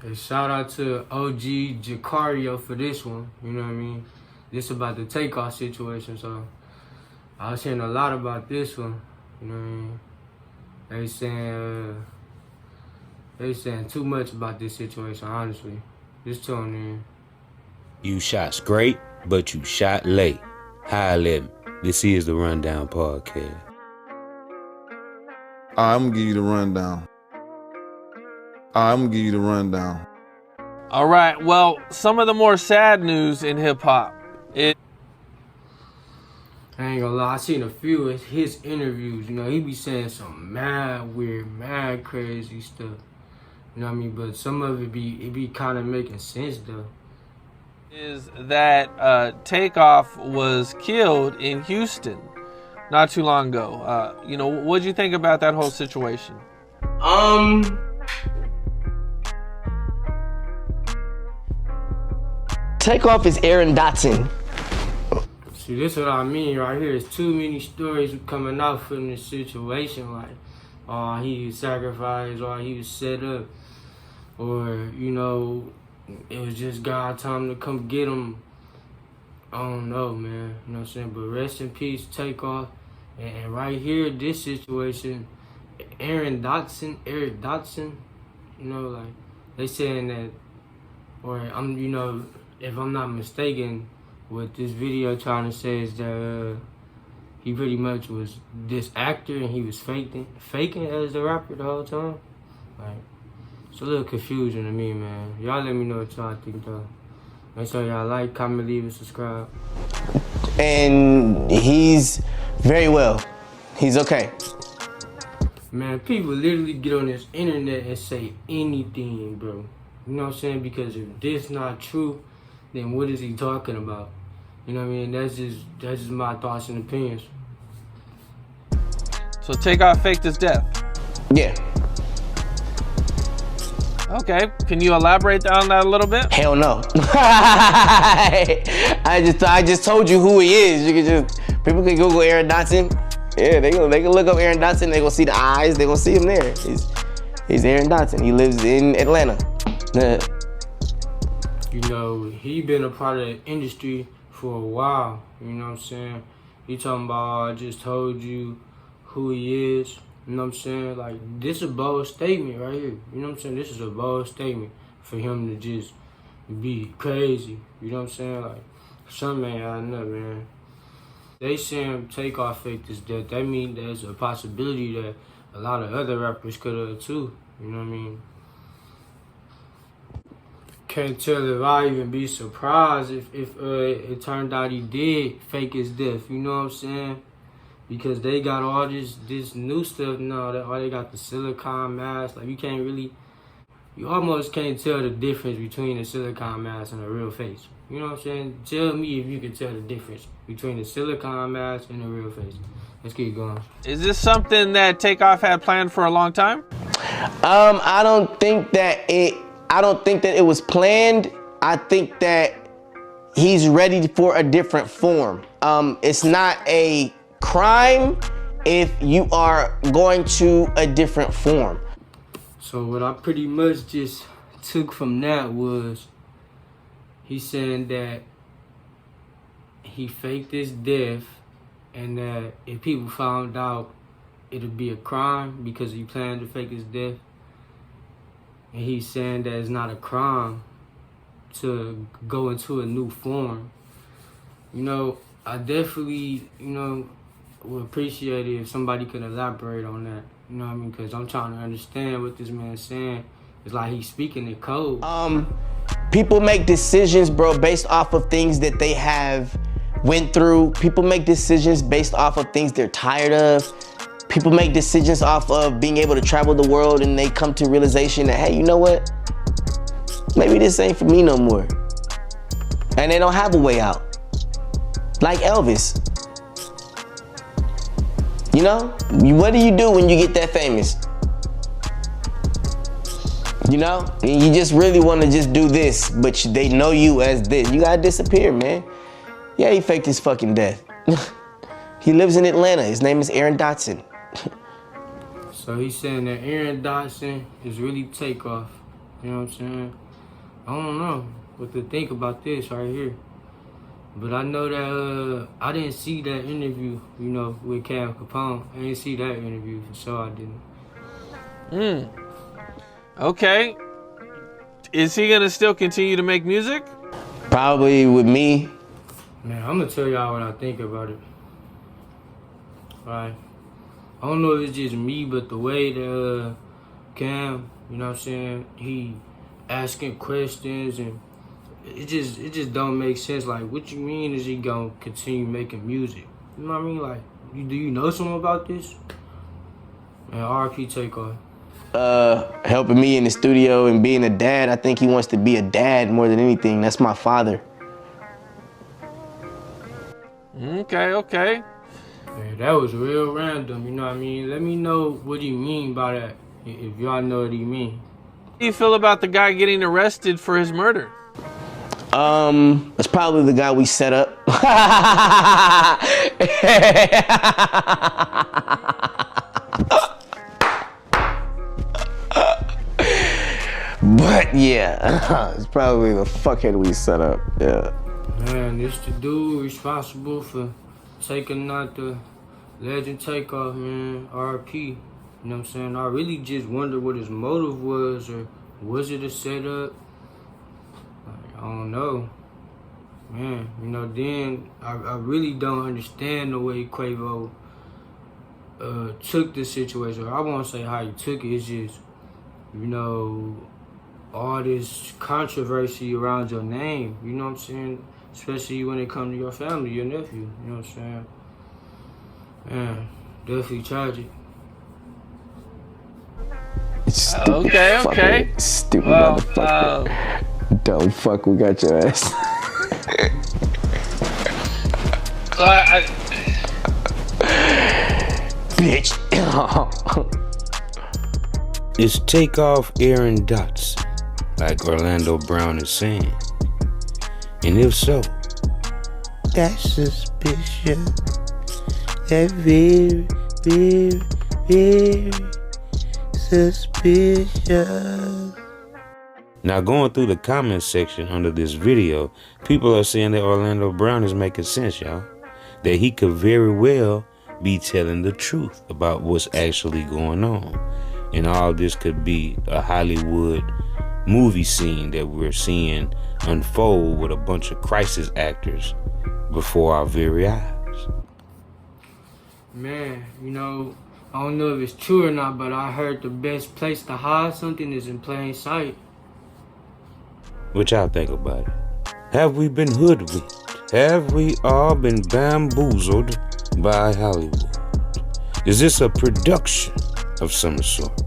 Hey, shout out to OG Jacario for this one, you know what I mean? This about the TakeOff situation, so I was hearing a lot about this one, you know what I mean? They saying too much about this situation, honestly. Just tune in. You shot straight, but you shot late. Holla at me. This is the Rundown Podcast. I'm gonna give you the rundown. All right, well, some of the more sad news in hip-hop. I ain't gonna lie, I seen a few of his interviews, you know, he be saying some mad weird, mad crazy stuff. You know what I mean? But some of it be kind of making sense, though. Is that TakeOff was killed in Houston not too long ago. You know, what'd you think about that whole situation? TakeOff is Aaron Dotson. See, this what I mean right here. There's too many stories coming out from this situation, like, oh, he was sacrificed, or he was set up, or, you know, it was just God telling him to come get him. I don't know, man. You know what I'm saying? But rest in peace, TakeOff. And right here, this situation, Eric Dotson, you know, like, they saying that, or you know, if I'm not mistaken, what this video trying to say is that he pretty much was this actor and he was faking as the rapper the whole time. Like, it's a little confusing to me, man. Y'all let me know what y'all think, though. Make sure y'all like, comment, leave, and subscribe. And he's very well. He's okay. Man, people literally get on this internet and say anything, bro. You know what I'm saying? Because if this not true, then what is he talking about? You know what I mean? That's just my thoughts and opinions. So TakeOff faked his death? Yeah. Okay, can you elaborate on that a little bit? Hell no. I just told you who he is. You can just, people can Google Aaron Dotson. Yeah, they can look up Aaron Dotson. They gonna see the eyes. They gonna see him there. He's Aaron Dotson. He lives in Atlanta. You know, he been a part of the industry for a while. You know what I'm saying? He talking about, I just told you who he is. You know what I'm saying? Like, this is a bold statement right here. You know what I'm saying? This is a bold statement for him to just be crazy. You know what I'm saying? Like, something ain't adding up, man. They saying TakeOff faked his death. That mean there's a possibility that a lot of other rappers could have too. You know what I mean? Can't tell if I even be surprised if it turned out he did fake his death. You know what I'm saying? Because they got all this new stuff now. They got the silicone mask. Like, you almost can't tell the difference between a silicone mask and a real face. You know what I'm saying? Tell me if you can tell the difference between a silicone mask and a real face. Let's keep going. Is this something that TakeOff had planned for a long time? I don't think that it was planned. I think that he's ready for a different form. It's not a crime if you are going to a different form. So what I pretty much just took from that was he's saying that he faked his death and that if people found out, it'd be a crime because he planned to fake his death. And he's saying that it's not a crime to go into a new form. You know, I definitely, you know, would appreciate it if somebody could elaborate on that. You know what I mean? Because I'm trying to understand what this man's saying. It's like he's speaking in code. People make decisions, bro, based off of things that they have went through. People make decisions based off of things they're tired of. People make decisions off of being able to travel the world, and they come to realization that, hey, you know what? Maybe this ain't for me no more. And they don't have a way out. Like Elvis. You know? What do you do when you get that famous? You know? And you just really want to just do this, but they know you as this. You gotta disappear, man. Yeah, he faked his fucking death. He lives in Atlanta. His name is Aaron Dotson. So he's saying that Aaron Dotson is really TakeOff. You know what I'm saying? I don't know what to think about this right here. But I know that I didn't see that interview, you know, with Cam Capone. I didn't see that interview, for sure I didn't. Okay. Is he gonna still continue to make music? Probably with me. Man, I'm gonna tell y'all what I think about it. Right? I don't know if it's just me, but the way that Cam, you know what I'm saying, he asking questions and it just don't make sense. Like, what you mean is he gonna continue making music? You know what I mean? Like, do you know something about this? Man, RP TakeOff. Helping me in the studio and being a dad. I think he wants to be a dad more than anything. That's my father. Okay. Man, that was real random, you know what I mean? Let me know what he mean by that, if y'all know what he mean. How do you feel about the guy getting arrested for his murder? That's probably the guy we set up. But yeah, it's probably the fuckhead we set up. Yeah. Man, this the dude responsible for taking out the legend TakeOff, man. RP. You know what I'm saying? I really just wonder what his motive was, or was it a setup? Like, I don't know. Man, you know, then I really don't understand the way Quavo took the situation. I won't say how he took it, it's just, you know, all this controversy around your name, you know what I'm saying? Especially when it comes to your family, your nephew, you know what I'm saying? Man, definitely tragic. Okay. Stupid Well, motherfucker. Dumb fuck, we got your ass. So Bitch. Is TakeOff Aaron Dotson, like Orlando Brown is saying? And if so, that's suspicious. That's very, very, very suspicious. Now, going through the comments section under this video, people are saying that Orlando Brown is making sense, y'all. That he could very well be telling the truth about what's actually going on. And all this could be a Hollywood movie scene that we're seeing unfold with a bunch of crisis actors before our very eyes. Man, you know, I don't know if it's true or not, but I heard the best place to hide something is in plain sight. What y'all think about it? Have we been hoodwinked? Have we all been bamboozled by Hollywood? Is this a production of some sort?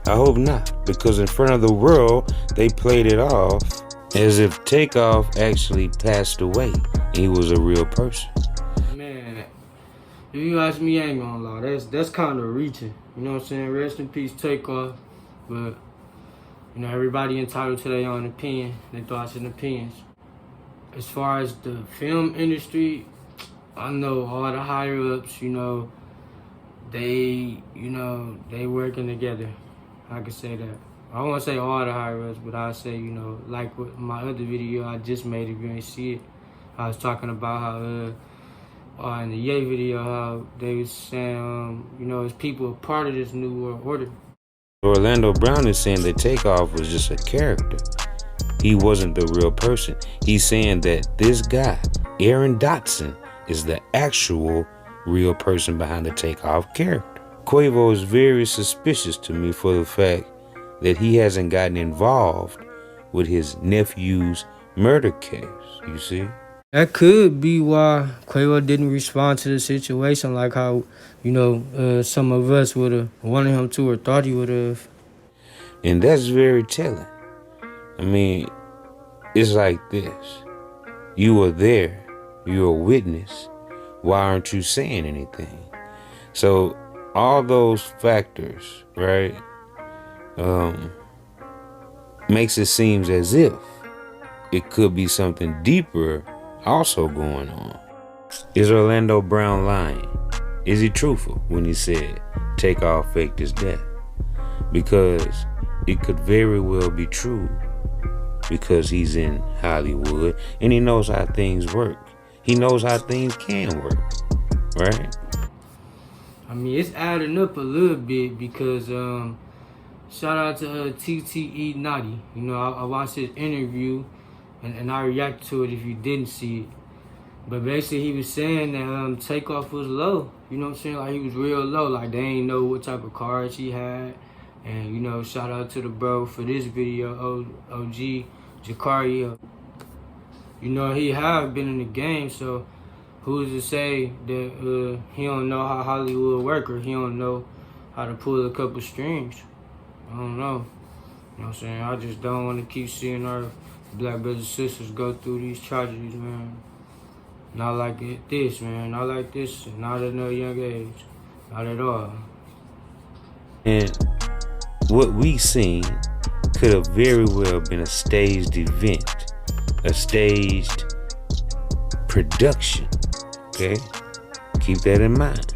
I hope not, because in front of the world, they played it off as if TakeOff actually passed away and he was a real person. Man, if you ask me, I ain't gonna lie, that's kind of reaching. You know what I'm saying? Rest in peace, TakeOff. But, you know, everybody entitled to their own opinion, their thoughts and opinions. As far as the film industry, I know all the higher ups, you know, they working together. I could say that. I won't say all the higher ups, but I'll say, you know, like with my other video I just made, if you ain't see it, I was talking about how, in the Ye video, how they was saying, you know, it's people a part of this new world order. Orlando Brown is saying that TakeOff was just a character. He wasn't the real person. He's saying that this guy, Aaron Dotson, is the actual real person behind the TakeOff character. Quavo is very suspicious to me for the fact that he hasn't gotten involved with his nephew's murder case, you see? That could be why Quavo didn't respond to the situation like how, you know, some of us would have wanted him to or thought he would have. And that's very telling. I mean, it's like this. You were there. You're a witness. Why aren't you saying anything? So all those factors, right, makes it seem as if it could be something deeper also going on. Is Orlando Brown lying? Is he truthful when he said TakeOff faked his death? Because it could very well be true because he's in Hollywood and he knows how things work. He knows how things can work, right? I mean, it's adding up a little bit because shout out to TTE Naughty. You know, I watched his interview and I reacted to it if you didn't see it. But basically he was saying that TakeOff was low. You know what I'm saying? Like he was real low. Like they ain't know what type of cars he had. And you know, shout out to the bro for this video, OG Jacario. You know, he have been in the game, so who's to say that he don't know how Hollywood work or he don't know how to pull a couple strings? I don't know. You know what I'm saying? I just don't want to keep seeing our black brothers and sisters go through these tragedies, man. Not like this, man. Not like this. Not at no young age. Not at all. And what we seen could have very well been a staged event, a staged production, okay? Keep that in mind.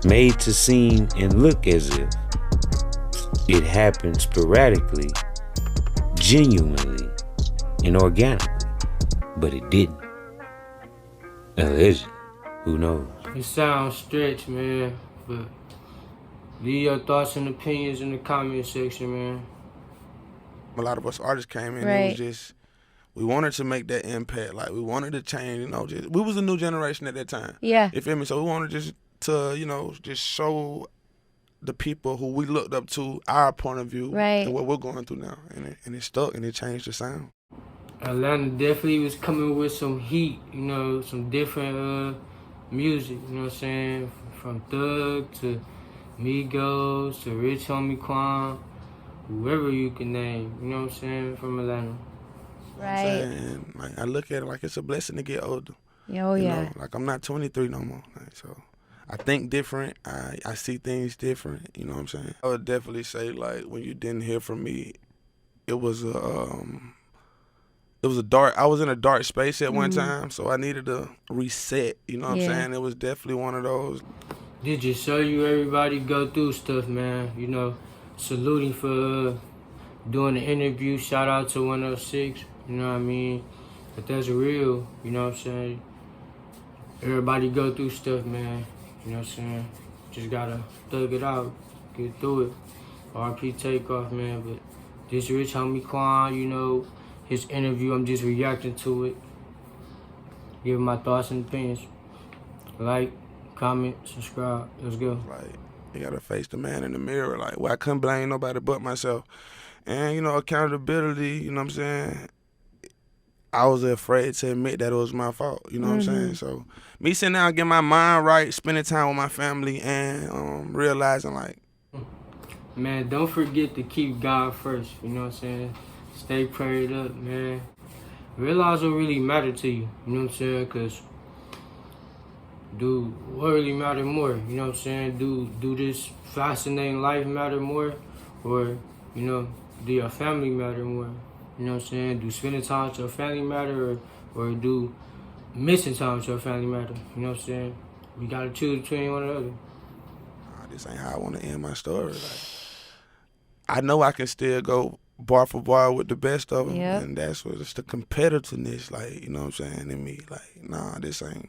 Made to seem and look as if it happened sporadically, genuinely, and organically, but it didn't. Allegedly. Who knows? It sounds stretched, man, but leave your thoughts and opinions in the comment section, man. A lot of us artists came in, Right. it was just, we wanted to make that impact. Like, we wanted to change, you know, just, we was a new generation at that time. Yeah. You feel me? So we wanted just to, you know, just show the people who we looked up to our point of view Right. and what we're going through now. And it stuck and it changed the sound. Atlanta definitely was coming with some heat, you know, some different music, you know what I'm saying? From Thug to Migos to Rich Homie Quan, whoever you can name, you know what I'm saying, from Atlanta. Right. And like, I look at it like it's a blessing to get older. Oh, You yeah. know, like I'm not 23 no more. Like, so I think different. I see things different. You know what I'm saying? I would definitely say like when you didn't hear from me, it was a dark. I was in a dark space at one time, so I needed to reset. You know what Yeah. I'm saying? It was definitely one of those. Did just show you everybody go through stuff, man. You know, saluting for doing the interview. Shout out to 106. You know what I mean? But that's real. You know what I'm saying? Everybody go through stuff, man. You know what I'm saying? Just gotta thug it out, get through it. RP TakeOff, man. But this Rich Homie Quan, you know, his interview, I'm just reacting to it. Giving my thoughts and opinions. Like, comment, subscribe. Let's go. Like, you gotta face the man in the mirror. Like, well, I couldn't blame nobody but myself. And, you know, accountability, you know what I'm saying? I was afraid to admit that it was my fault, you know what I'm saying? So, me sitting down, getting my mind right, spending time with my family, and realizing, like, Man, don't forget to keep God first, you know what I'm saying? Stay prayed up, man. Realize what really matter to you, you know what I'm saying? Because, dude, what really matter more, you know what I'm saying? Do this fascinating life matter more? Or, you know, do your family matter more? You know what I'm saying? Do spending time with your family matter or do missing time with your family matter? You know what I'm saying? We gotta choose between one or the other. nah, this ain't how I want to end my story. Like, I know I can still go bar for bar with the best of them, Yep. and that's what it's the competitiveness, like, you know what I'm saying, in me. Like, nah, this ain't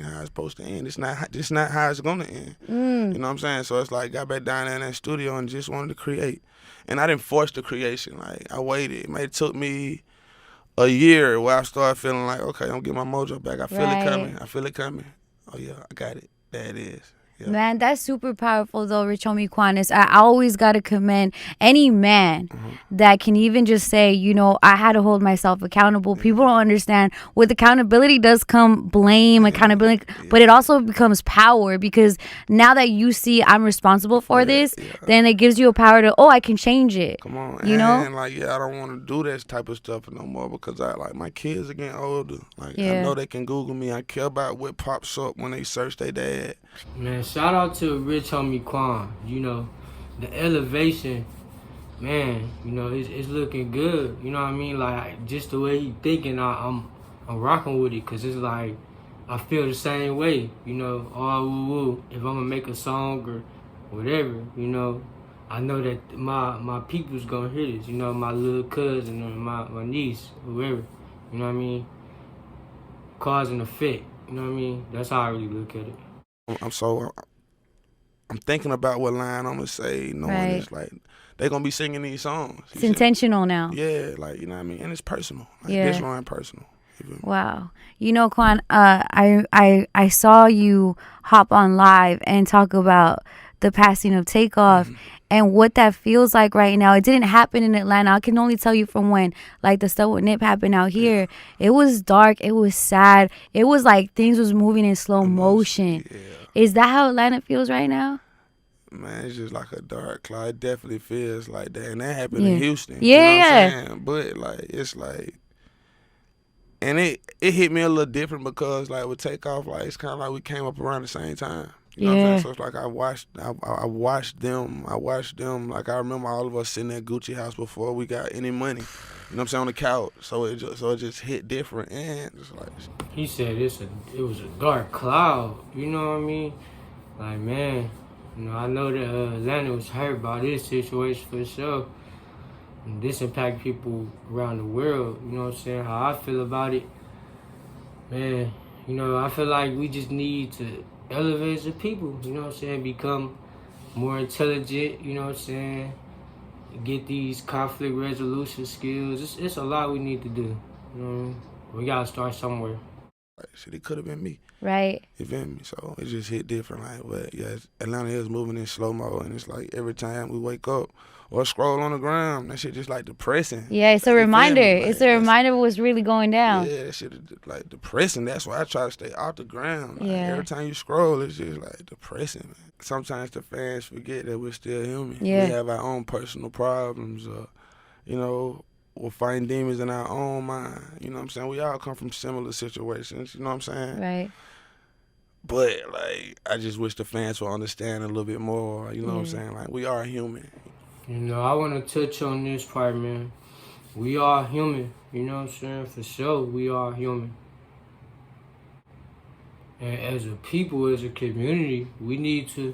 how it's supposed to end. This not how it's gonna end. You know what I'm saying? So it's like, got back down there in that studio and just wanted to create. And I didn't force the creation. Like, I waited. It took me a year where I started feeling like, okay, I'm gonna get my mojo back. I feel Right. it coming. I feel it coming. Oh yeah, I got it. There it is. Yeah. Man, that's super powerful though, Rich Homie Quan. I always gotta commend any man that can even just say, you know, I had to hold myself accountable. People don't understand with accountability does come blame, accountability, but it also becomes power because now that you see I'm responsible for this, then it gives you a power to, I can change it. Come on, You know? and like, I don't want to do that type of stuff no more because my kids are getting older. Like, Yeah. I know they can Google me. I care about what pops up when they search their dad. Man, shout out to Rich Homie Quan. You know, the elevation, man, you know, it's looking good. You know what I mean? Like, just the way he thinking, I'm rocking with it because it's like, I feel the same way, you know, all woo-woo. If I'm going to make a song or whatever, you know, I know that my people's gonna hear this, you know, my little cousin or my niece, whoever, you know what I mean? Cause and effect, you know what I mean? That's how I really look at it. I'm thinking about what line I'm gonna say, knowing it's like they gonna be singing these songs. It's intentional now. Yeah, like, you know what I mean? And it's personal. Like, Yeah. this line personal. Wow. You know, Quan, I saw you hop on live and talk about the passing of TakeOff and what that feels like right now. It didn't happen in Atlanta. I can only tell you from when, like, the stuff with Nip happened out here. It was dark. It was sad. It was like things was moving in slow motion. Yeah. Is that how Atlanta feels right now? Man, it's just like a dark cloud. It definitely feels like that. And that happened in Houston. Yeah, you know what I'm saying? But, like, it's like... And it hit me a little different because, like, with TakeOff, like, it's kind of like we came up around the same time. You know what I'm saying? So it's like I watched them. Like, I remember all of us sitting at Gucci house before we got any money. You know what I'm saying? On the couch. So it just hit different. And just like... He said it was a dark cloud, you know what I mean? Like, man, you know, I know that Atlanta was hurt by this situation for sure. And this impact people around the world, you know what I'm saying? How I feel about it, man, you know, I feel like we just need to elevate as a people, you know what I'm saying? Become more intelligent, you know what I'm saying? Get these conflict resolution skills. It's a lot we need to do, you know what I mean? We gotta start somewhere. Like, shit, it could have been me. Right. You feel me? So it just hit different. Like, but yeah, Atlanta is moving in slow mo, and it's like every time we wake up or scroll on the ground, that shit just like depressing. Yeah, it's a reminder. Like, it's a reminder of what's really going down. Yeah, that shit is like depressing. That's why I try to stay off the ground. Like, Yeah. every time you scroll, it's just like depressing, man. Sometimes the fans forget that we're still human. Yeah. We have our own personal problems. You know, we're fighting demons in our own mind. You know what I'm saying? We all come from similar situations. You know what I'm saying? Right. But, like, I just wish the fans would understand a little bit more. You know what I'm saying? Like, we are human. You know, I want to touch on this part, man. We are human. You know what I'm saying? For sure, we are human. And as a people, as a community, we need to,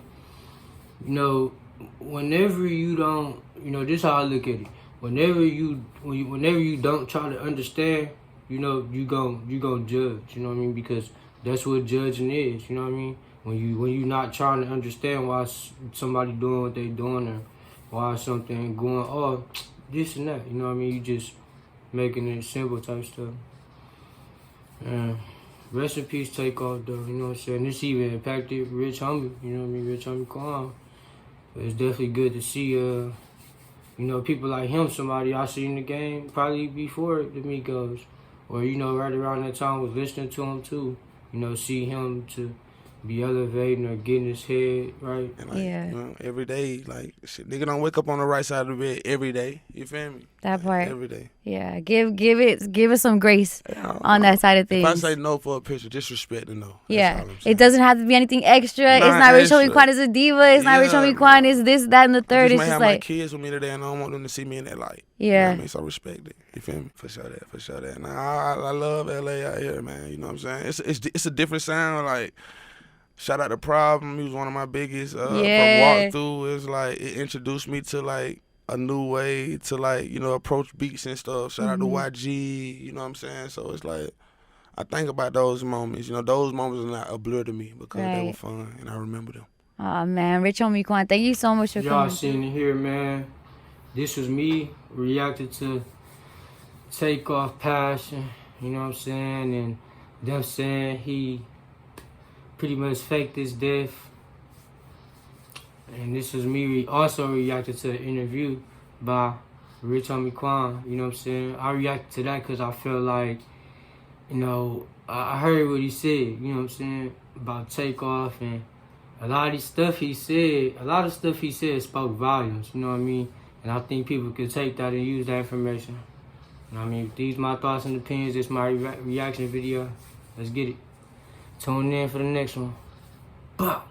you know, whenever you don't, you know, this is how I look at it. Whenever you don't try to understand, you know, you gon' judge. You know what I mean? Because that's what judging is. You know what I mean? When you not trying to understand why somebody doing what they doing or why something going, oh, this and that. You know what I mean? You just making it simple type stuff. And rest in peace, TakeOff though. You know what I'm saying? This even impacted Rich Homie. You know what I mean? Rich Homie Quan. But it's definitely good to see you know, people like him, somebody I seen in the game probably before the Migos. Or, you know, right around that time was listening to him too. You know, see him to be elevating or getting his head right. And, like, you know, every day, like, shit, nigga don't wake up on the right side of the bed every day. You feel me? That part. Every day. Yeah, give it some grace on that side of things. If I say no for a picture, disrespect the no. Yeah, it doesn't have to be anything extra. It's not Rich Homie Quan is a diva. It's not Rich Homie Quan is this, that, and the third. It's just have like my kids with me today, and I don't want them to see me in that light. Yeah. You know what I mean? So respect it. You feel me? For sure that. Nah, I love LA out here, man. You know what I'm saying? It's a different sound. Like, shout out to Problem. He was one of my biggest from walkthrough. It's like it introduced me to like a new way to like, you know, approach beats and stuff. Shout out to YG, you know what I'm saying? So it's like I think about those moments. You know, those moments are not a blur to me because they were fun and I remember them. Oh man, Rich Homie Quan, thank you so much for coming. Y'all seen it here, man. This was me reacting to TakeOff passion, you know what I'm saying? And them saying he pretty much faked his death. And this was me also reacting to the interview by Rich Homie Quan, you know what I'm saying? I reacted to that because I felt like, you know, I heard what he said, you know what I'm saying, about TakeOff, and a lot of stuff he said spoke volumes, you know what I mean? And I think people could take that and use that information. You know what I mean? These my thoughts and opinions. This is my reaction video. Let's get it. Tune in for the next one. Bah!